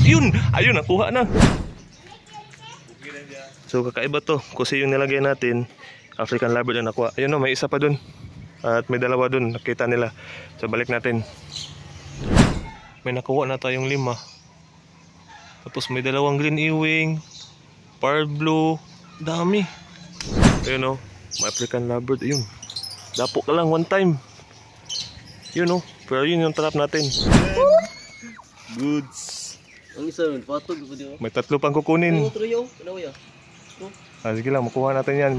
Yun! Ayun, nakuha na. So kakaiba to. Kasi yung nilagay natin, African Lovebird na nakuha. Ayun no, may isa pa dun. At may dalawa dun, nakita nila. So balik natin. May nakuha na tayong 5. Tapos may dalawang green ewing, pearl blue, dami. Ayun no, may African Lovebird. Ayun. Dapo ka lang one time. Yun no, pero yun yung trap natin. Goods. Ang isa yun, patog ko di ba? May 3 pang kukunin. Sige lang, makuha natin yan.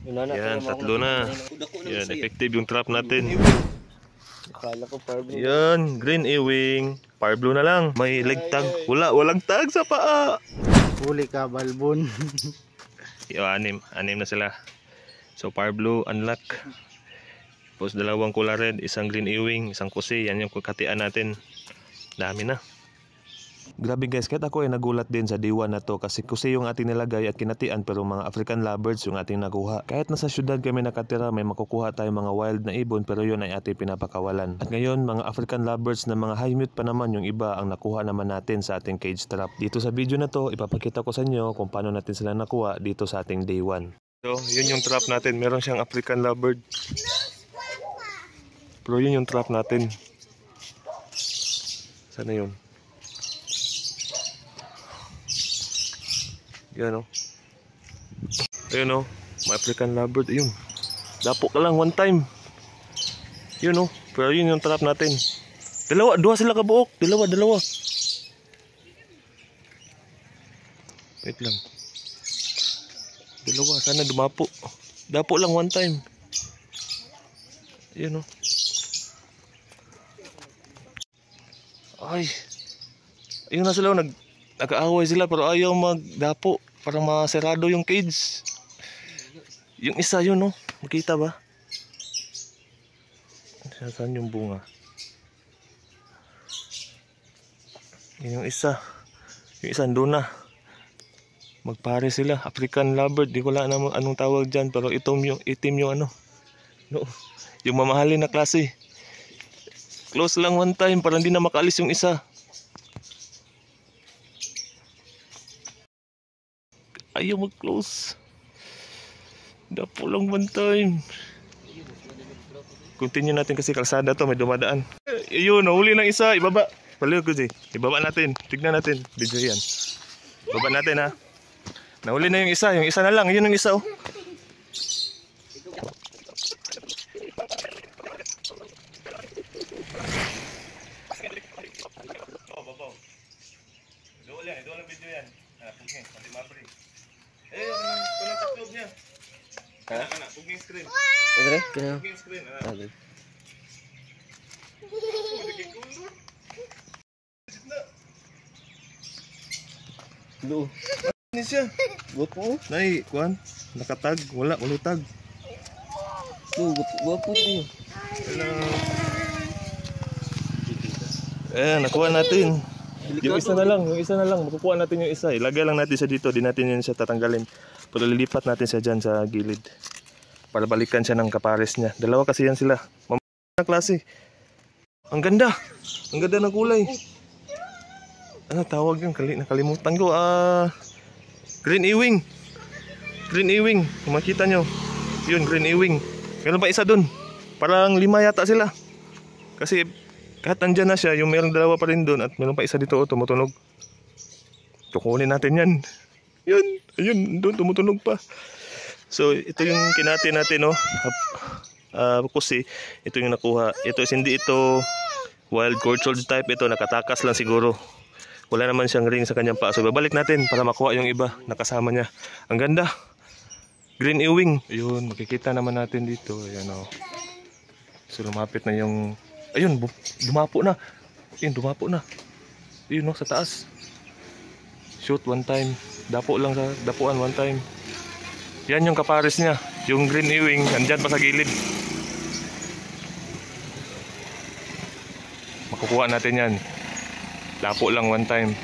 Yan, 3 na. Yan, effective yung trap natin. Akala ko pearl blue. Yan, green ewing. Pearl blue na lang. May leg tag. Walang tag sa paa. Huli ka, balbon. Yung 6 na sila. So pearl blue, unlock. Tapos 2 color red, 1 green ewing, 1 kusi. Yan yung kukatian natin. Dami na. Grabe guys, kahit ako ay nagulat din sa D1 na to kasi kusi yung ating nilagay at kinatian pero mga African Lovebirds yung ating nakuha. Kahit nasa syudad kami nakatira, may makukuha tayong mga wild na ibon pero yun ay ating pinapakawalan. At ngayon, mga African Lovebirds na mga high mute pa naman yung iba ang nakuha naman natin sa ating cage trap. Dito sa video na to, ipapakita ko sa inyo kung paano natin sila nakuha dito sa ating day 1. So, yun yung trap natin. Meron siyang African Lovebird. Pero yun yung trap natin. Sana yun? Yan o. Ayun o. May African Lovebird. Ayun. Dapo ka lang one time. Yun o. Pero yun yung trap natin. 2 sila kabuok. 2. Wait lang. 2. Sana dumapo. Dapo lang one time. Ayun o. Ay. Ayun na sila. Nag-aaway sila pero ayaw magdapo para masarado yung cage. Yung isa yun no, makita ba? Saan yung bunga? Yung isa doon na. Magpare sila, African Lovebird. Di ko lang anong tawag dyan pero itim yung ano. No, yung mamahalin na klase. Close lang one time para hindi na makaalis yung isa. Ayaw mag-close. Dapo lang one time. Continue natin kasi kalsada to, may dumadaan. Ayun, nahuli ng isa. Ibaba. Paliw ko si. Ibaba natin. Tignan natin. Video yan. Ibaba natin ha. Nahuli na yung isa. Yung isa na lang. Yun yung isa oh. Ito lang video yan. Puging, pati mapri. Kunang taklob niya. Anak, puging screen. Puging screen. Lo. Ano siya? Guwapo. Nay, kuan. Nakatag. Wala tag. Lo, guwapo niyo. Nakuha natin. Yung isa na lang, makukuha natin yung isa. Ilagay lang natin siya dito, di natin yun siya tatanggalin. Pero lilipat natin siya dyan sa gilid. Para balikan siya ng kapares niya. 2 kasi yan sila. Mamaya klase. Ang ganda ng kulay. Ano tawag yun? Nakalimutan ko. Green ewing. Kung makita nyo. Yun, green ewing. Meron pa isa dun. Parang 5 yata sila. Kasi kahit nandyan na siya, yung mayroong 2 pa rin doon at mayroong pa isa dito, tumutunog. Tukunin natin yan. Ayun, doon tumutunog pa. So, ito yung kinati natin, no? Kusi, ito yung nakuha. Hindi ito wild orchard type. Ito, nakatakas lang siguro. Wala naman siyang ring sa kanyang paa. So, babalik natin para makuha yung iba nakasama niya. Ang ganda. Green ewing. Ayun, makikita naman natin dito. Ayan, oh. So, lumapit na yung... Ayun, dumapo na. Ayun no, sa taas. Shoot one time. Dapuan one time. Yan yung kapares niya. Yung green ewing, andyan pa sa gilid. Makukuha natin yan. Dapo lang one time.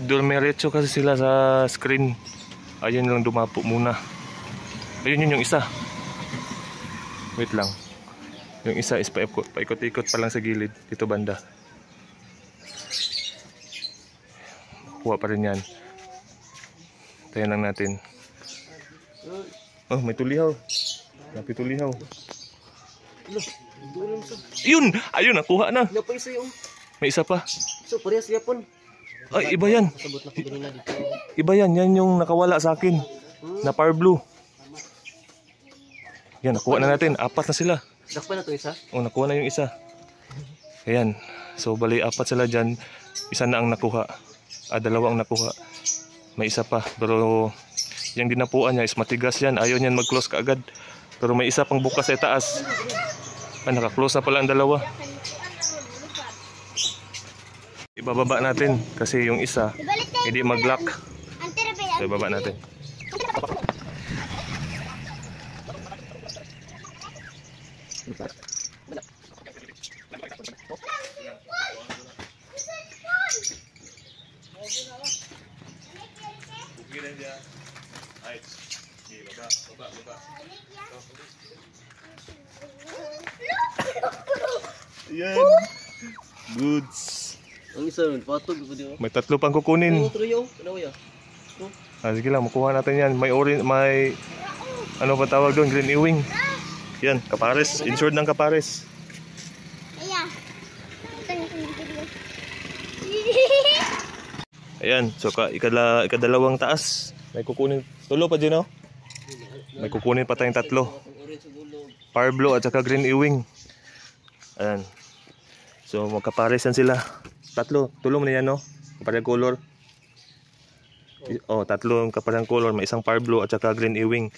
Dumiretso kasi sila sa screen. Ayun lang dumapo muna. Ayun yun yung isa. Wait lang. Yung isa is paikot-ikot pa lang sa gilid. Dito banda. Kuha pa rin yan. Tayan lang natin. Oh, may tulihaw. May tulihaw. Yun! Ayun, nakuha na. Wala pa isa yung. May isa pa. So, parehas yapon. Ay, iba yan. Sabot na ko ganina dito. Iba yan. Yan yung nakawala sa akin. Na power blue. Yan, nakuha na natin. 4 na sila. Dakpan na to isa? Oh, nakuha na yung isa. Ayan. So, bali 4 sila dyan. Isa na ang nakuha. 2 ang nakuha. May isa pa. Pero, yung dinapuan niya is matigas yan. Ayaw niyan mag-close kaagad. Pero may isa pang bukas sa itaas. Ay, naka-close na pala ang 2. Ibababa natin. Kasi yung isa, hindi mag-lock. So, ibaba natin. Yan. Goods. Ang isa nun, patog ko di ba? May 3 pang kukunin. Ang otro yaw, ano ya? Sige lang, makuha natin yan. May ano pa tawag doon? Green ewing. Yan, kapares. Insured ng kapares. Ayan, so ikadalawang taas. May kukunin. Tulo pa dyan, no? May kukunin pa tayong 3. Power blue at saka green ewing. Ayan. So magkapares yan sila. 3. Tulo mo na yan, no? Kaparehang color. Oh, 3 kaparehang color. May isang power blue at saka green ewing.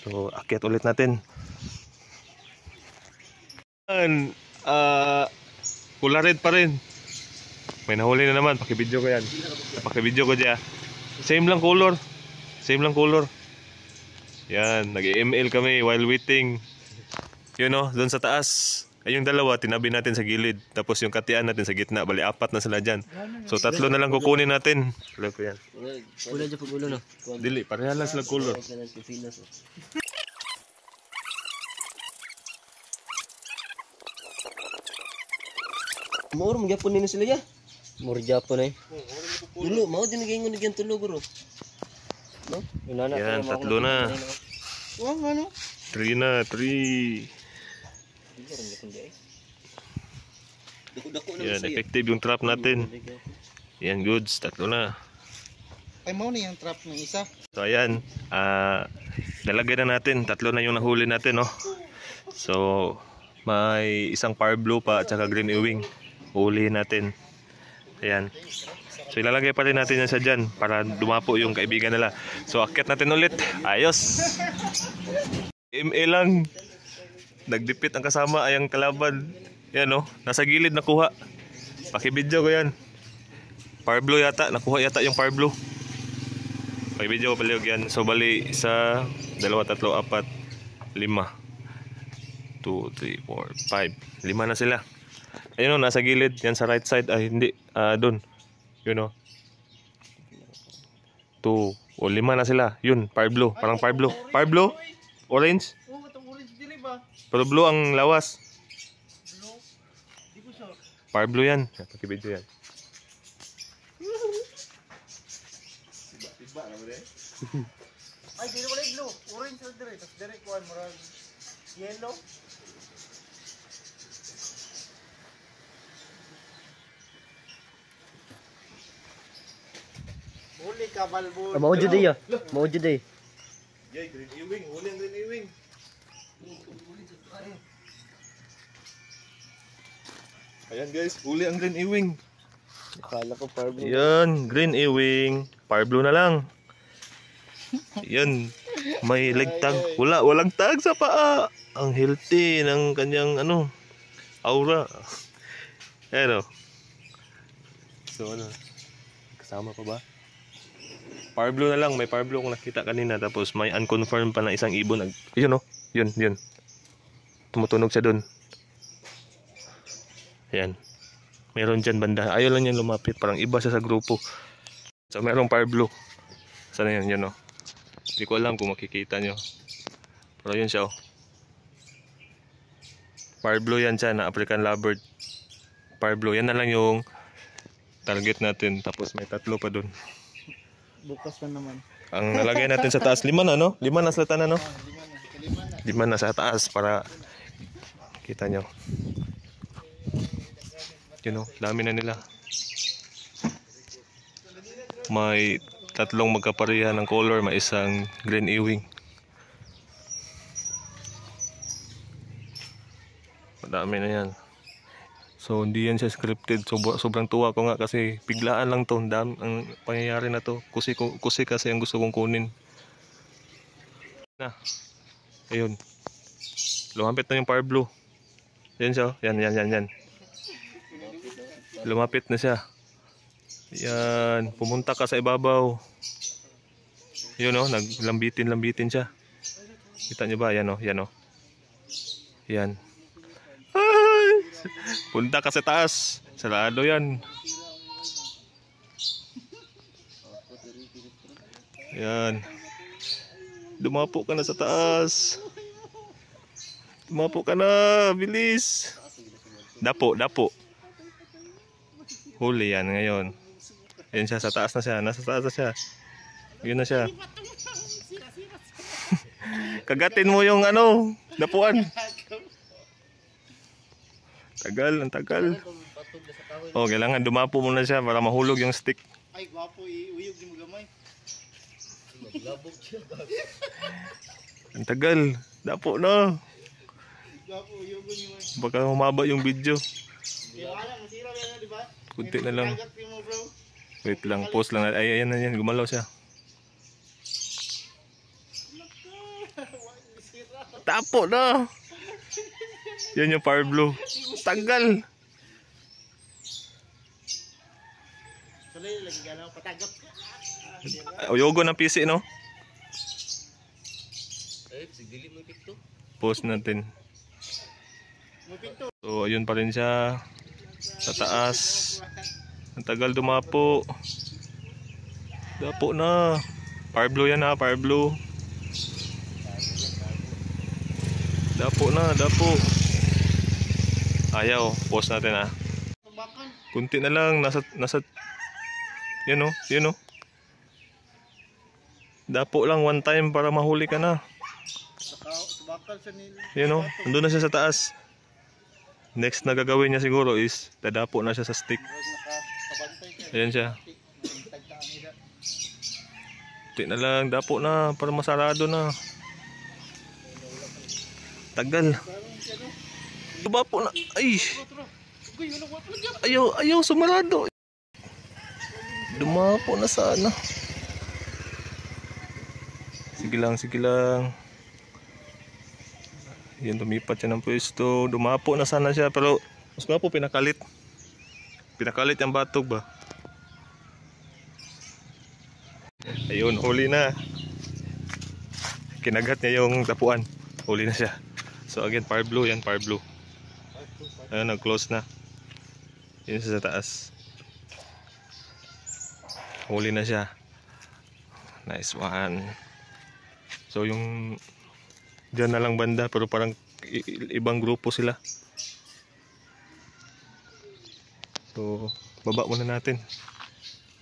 So akyat ulit natin. Ayan. Pula red pa rin. May nahuli na naman. Pakibidyo ko yan. Pakibidyo ko dyan. Same lang color. Same lang color. Yan. Nag-ML kami while waiting. Yun o. Doon sa taas. Ay yung 2, tinabi natin sa gilid. Tapos yung katian natin sa gitna. Bali, 4 na sila dyan. So 3 na lang kukunin natin. Wala ko yan. Wala dyan pag ulo na. Dili. Pareha lang sila color. Mauro, magyapon nila sila ya. Mauro Japon eh. Tulo, mau din naging naging tulo guro. No? Yan, 3 na. Wang ano? 3 na, 3. Yan, effective yung trap natin. Yan, goods. 3 na. Ay, mau na yung trap ng isa. So, ayan. Nalagay na natin. 3 na yung nahuli natin, no? So, may isang power blue pa at saka green ewing. Huli natin. Ayan. So ilalagay pa rin natin yan sa dyan para dumapo yung kaibigan nila. So akyat natin ulit. Ayos. MA lang. Nagdipit ang kasama ay ang kalaban. Yan o. Nasa gilid nakuha. Pakibidyo ko yan. Power blue yata. Nakuha yata yung power blue. Pakibidyo ko paliog yan. So bali 1, 2, 3, 4, 5. 2, 3, 4, 5. 5 na sila. Ayun o, nasa gilid. Yan sa right side. Ay, hindi. Doon. Yun o. 2. O, 5 na sila. Yun, power blue. Parang power blue. Power blue? Orange? Oo, itong orange dili ba? Pero blue ang lawas. Blue? Di ko siya. Power blue yan. Pakibidyo yan. Tiba na mo din? Ay, dili wala yung blue. Orange sa dire. Tapos dire kuhan mo rin. Yellow. Huli ka, balbon. Mau jud ya. Mau jud eh. Yay, green ewing. Huli ang green ewing. Ayan guys, huli ang green ewing. Akala ko power blue. Ayan, green ewing. Power blue na lang. Ayan, may leg tag. Walang tag sa paa. Ang healthy ng kanyang aura. Ayan o. So kasama pa ba? Power blue na lang. May power blue akong nakita kanina. Tapos may unconfirmed pa na isang ibon. Yun o. Yun. Tumutunog siya dun. Ayan. Meron dyan banda. Ayaw lang yan lumapit. Parang iba siya sa grupo. So merong power blue. Sana yun? Yun o. Hindi ko alam kung makikita nyo. Pero yun siya o. Fire blue yan siya na African lovebird. Fire blue. Yan na lang yung target natin. Tapos may tatlo pa dun. Bukas na naman. Ang nalagay natin sa taas, 5 na no? 5 na sa tanan no? 5 na sa taas para kita nyo. You know, dami na nila. May tatlong magkapareha ng color, may isang green ewing. Madami na yan. So hindi yan siya scripted. Sobrang tuwa ko nga kasi biglaan lang to. Ang pangyayari na to. Kusi kasi ang gusto kong kunin. Na. Ayun. Lumapit na yung fire blue. Yan siya. Yan. Lumapit na siya. Yan. Pumunta ka sa ibabaw. Yun o. Naglambitin siya. Kita nyo ba? Yan o. Yan. Punta ka sa taas. Sarado yan. Yan. Dumapo ka na sa taas. Dumapo ka na. Bilis. Dapo. Huli yan ngayon. Yan siya. Sa taas na siya. Nasa taas na siya. Yun na siya. Kagatin mo yung dapuan. Ang tagal. Oh, kailangan dumapo muna siya para mahulog yung stick. Ay, gwapo, iuyog ni magamay. Ang tagal. Dapo na. Gwapo, uyugon ni man. Baka humaba yung video. Wala, masira yan, di ba? Kunti na lang. Kagat mo, bro. Wait lang, pause lang. Ay, ayan na yan. Gumalaw siya. Tapo na. Yan yung fire blue. Tagal. Tuloy, lagi gano'n, patagap. Uyogo ng PC, no? Ay, sigdili mo pito. Pause natin. So, ayun pa rin siya. Sa taas. Ang tagal dumapo. Dapo na. Fire blue yan ha, fire blue. Dapo na, dapo. Ayaw, pause natin ha. Kunti na lang, nasa yun o. Dapo lang one time para mahuli ka na. Yun o, nandun na siya sa taas. Next na gagawin niya siguro is dadapo na siya sa stick. Ayan siya. Kunti na lang, dapo na para masarado na. Tagal. Dumapo na. Ay. Ayaw sumarado. Dumapo na sana. Sige lang. Yan, lumipat siya ng pwesto. Dumapo na sana siya. Pero mas nga po pinakalit. Pinakalit yung batog ba? Ayun, huli na. Kinagat niya yung tapuan. Huli na siya. So again, fire blue yan, fire blue. Ayun, nag-close na. Yun sa taas. Huli na siya. Nice one. So yung dyan na lang banda, pero parang ibang grupo sila. So baba muna natin.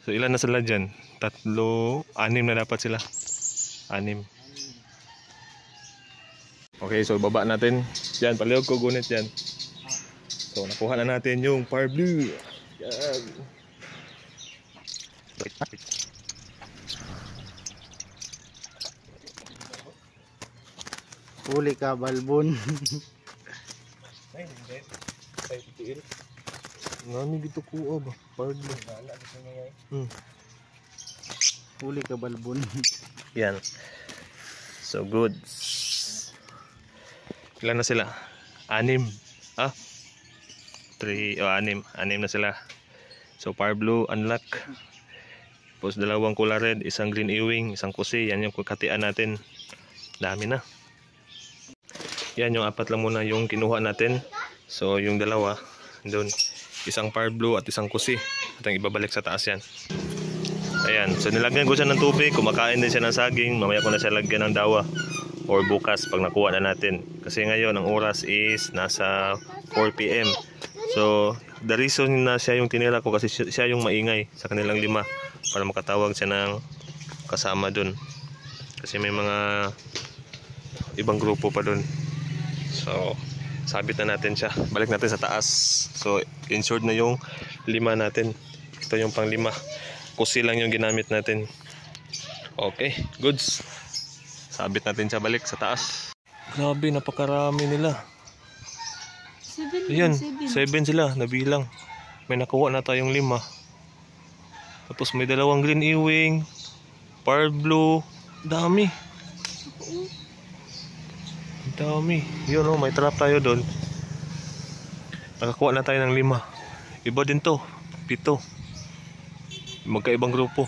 So ilan na sila dyan? 3, 6 na dapat sila. 6. Okay, so baba natin. Yan, palihog ko gunit yan. So nakuha na natin yung fire blue. Yan. Huli ka, balbon. Ngani gitu kuha ba? Fire blue. Huli ka, balbon. Yan. So good. Ilan na sila? 6. 3 o 6 na sila. So fire blue unlock. Tapos 2 color red, isang green ewing, isang kusi. Yan yung katian natin. Dami na. Yan yung 4 lang muna yung kinuha natin. So yung 2 doon, isang fire blue at isang kusi. At ang ibabalik sa taas yan. Ayan, so nilagyan ko siya ng tubig, kumakain din siya ng saging. Mamaya ko na siya lagyan ng dawa or bukas pag nakuha na natin. Kasi ngayon ang oras is nasa 4 PM. So the reason na siya yung tinira ko kasi siya yung maingay sa kanilang 5 para makatawag siya ng kasama dun. Kasi may mga ibang grupo pa dun. So sabit na natin siya. Balik natin sa taas. So insured na yung 5 natin. Ito yung pang 5. Kusi lang yung ginamit natin. Okay, goods. Sabit natin siya balik sa taas. Grabe, napakarami nila. 7 Ayan, 7 sila, nabilang. May nakuha na tayong 5. Tapos may 2 green ewing, pearl blue, dami. Dami. Yun oh, may trap tayo doon. Nakakuha na tayo ng 5. Iba din to, 7. Magkaibang grupo.